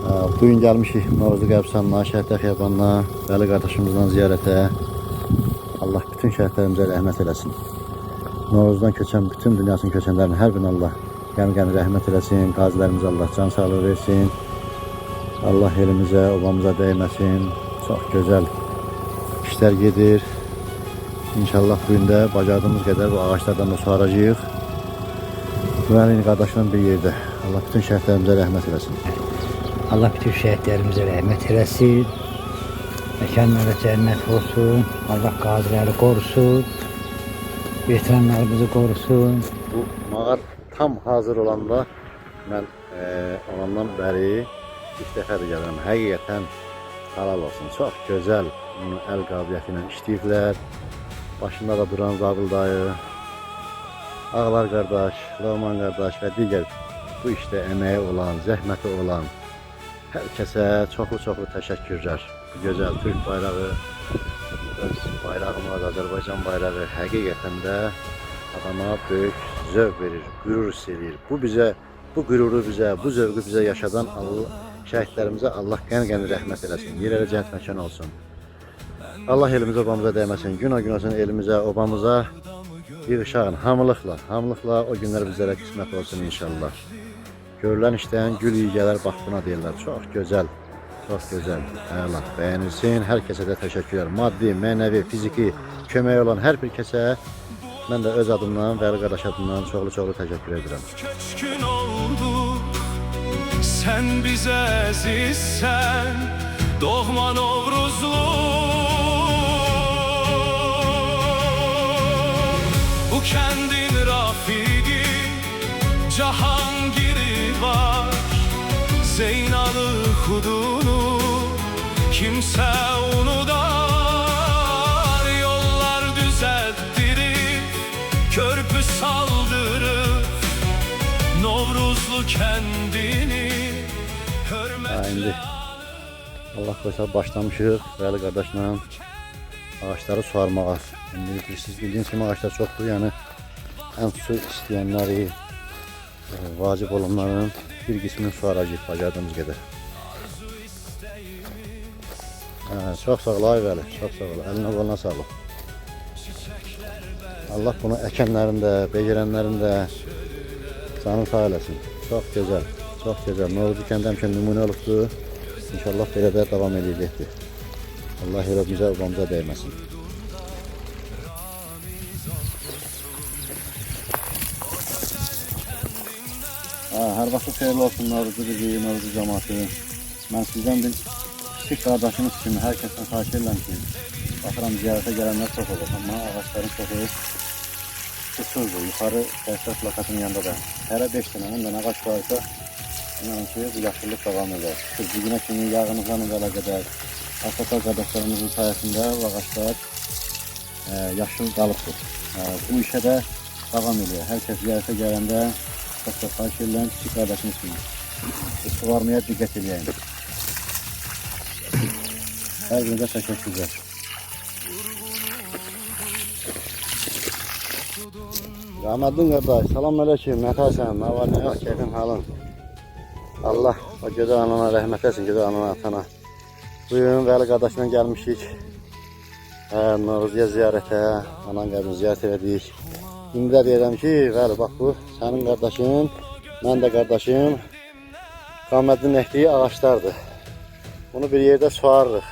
Bugün gelmişik Novruzlu Qəbirstanlığına, Şəhidlər Xiyabanına, Vəli qardaşımızdan ziyarətə. Allah bütün şəhidlərimizə rəhmət eləsin. Novruzdan köçən bütün dünyasının köçənlərini hər birini Allah qəmi rəhmət eləsin. Qazilərimizə Allah can sağlığı versin. Allah elimizə, obamıza dəyməsin. Çox gözəl işlər gedir. İnşallah bugün də bacardığımız qədər bu ağaçlardan da suaracağıq. Vəli qardaşla bir yerdə. Allah bütün şəhidlərimizə rəhmət eləsin. Allah bütün şəhidlərimizə rəhmət eləsin. Məkanları cənnət olsun. Allah qaziləri qorusun. Veteranlarımızı qorusun. Bu mağar tam hazır olanda mən ondan bəri ilk dəfədir gəlirəm. Həqiqətən halal olsun. Çox gözəl əl qabiliyyəti ilə işləyiblər. Başında da duran Zabıl dayı, Ağlar qardaş, Loğman qardaş və digər bu işdə əməyi olan, zəhməti olan hər kəsə çoxlu təşəkkürlər. Bu gözəl Türk bayrağı, öz bayrağımız, Azərbaycan bayrağı həqiqətən də adama böyük zövq verir, qürur hiss edir. Bu qüruru bizə, bu zövqü bizə yaşadan şəhidlərimizə Allah qəni rəhmət eləsin. Yerlərə cənnət məkanı olsun. Allah elimizə, obamıza dəyməsin. Gün olsun elimizə, obamıza yığışağın hamılıqla o günlər bizlərə qismət olsun inşallah. Görülən işdən gül iyi gələr, bax buna deyirlər. Çox gözəl, çox gözəl. Əla, bəyənilsin. Hər kəsə də təşəkkürlər. Maddi, mənəvi, fiziki kömək olan hər bir kəsə mən də öz adımdan, Vəli qardaş adımdan çoxlu təşəkkür edirəm. Köçkün olduk, sen bize əzizsən, doğma Novruzlu. Bu kendin rafigi, Cahangiri var, Zeynalı Hudunu kimse unudar. Yollar düzelttirip, körpü saldırıp, Novruzlu kendini hürmetle. Allah koysa başlamışıq Vəli qardaşla ağaçları suarmağa. Siz bildiğiniz kimi ağaçlar çoxdur, yəni ən su istəyənləri, vacib olanların bir qismini suaracağıq bacardığımız qədər. Çox sağ ol ay Vəli, çox sağ ol, əlinə qoluna sağlıq. Allah bunu əkənlərin də, becərənlərin də canı sağ eləsin. Çox gözəl, çox gözəl. Novruzlu kəndi həmişə nümunə olubdur. İnşallah belə də davam edəcəkdir. Allah elimizə, obamıza dəyməsin. Hər vaxtı xeyirli olsun Novruzlu bizi, Novruzlu cəmaatı. Mən sizdən bir kiçik qardaşınız kimi hər kəsdən xahiş edirəm ki, baxıram ziyarətə gələnlər çox olur, amma ağaçların çoxu qısırdır. Yuxarı Şəhidlər plakatının yanında da hərə 5 dənə, 10 dənə ağaç varsa, inanın ki, bu yaşıllıq davam edir. Bugünə kimi yağınızdan əlaqədar Asfaltar qardaşlarımızın sayəsində bu ağaçlar yaşıl qalıbdır. Bu işə də davam edir. Hər kəs ziyarətə gələndə çox xahiş edirəm, kiçik qardaşınız kimi suvarmaya diqqət edəyim. Hər günə təşəkkürlər. Rahmetli qardaş, salam aleyküm, nətəsən, nə var, nə yox, keyfin halın. Allah o gözəl anana rəhmət etsin, gözəl anana, atana. Bugün Vəli qardaşla gəlmişik Novruzluya ziyarətə, anan qəbrini ziyarət elədik. İndi də deyirəm ki, Vəli, bax bu sənin qardaşın, mən də qardaşım Qaməddin əkdiyi ağaçlardır. Bunu bir yerdə suarırıq.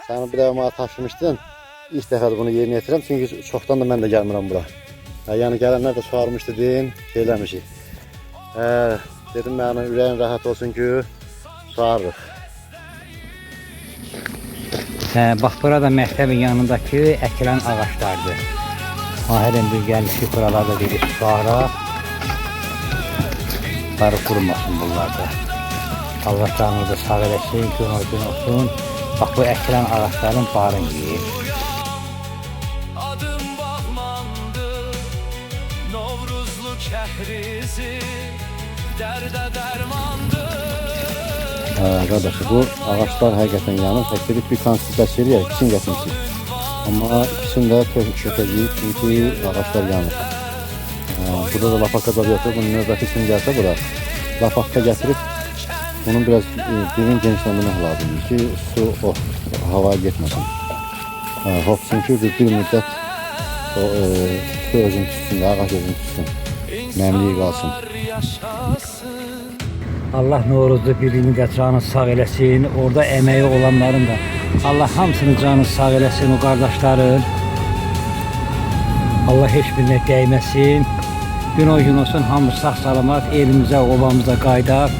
Səni bir dəfə mənə taşımışdın, ilk dəfədir bunu yerinə yetirəm, çünki çoxdan da mən də gəlmirəm bura. Yəni gələnlər də suarmışdı deyin, şeyləmişik. Dedim mənə ürəyin rahat olsun ki, suarırıq. Bax, burada məktəbin yanındakı əkilən ağaçlardır. Ahirən bir gəlmişik, buralarda dedik suara. Qarı qurumasın bunlarda. Allah canınızı sağ eləsin, gün olsun. Bax, bu əkilən ağaçların barın yiyir. Adım Bahmandır, Novruzlu kəhrizi, dərdə dərmandır. Qardaşı, bu ağaçlar həqiqətən yanır. Təkdirik bir konsultasiya eləyək, ikisini gətirmişik. Amma ikisini də çökəcəyik, çünki ağaçlar yanır. Burada da lapaka da yoxdur. Bunun növbəti üçün gəlsə bura, lapaka gətirib Bunun biraz dibin genişləndirmək lazımdır ki, su o havaya getməsin. Hopsun ki, bir müddət o su özünü tutsun, ağac özünü tutsun. Nəmliyi qalsın. Allah Novruzlu birliğini de canı sağ eləsin. Orada emeği olanların da Allah hamısının canı sağ eləsin o kardeşlerin. Allah hiçbirine değmesin. Gün o gün olsun hamı sağ salamat elimize, obamıza qaydar.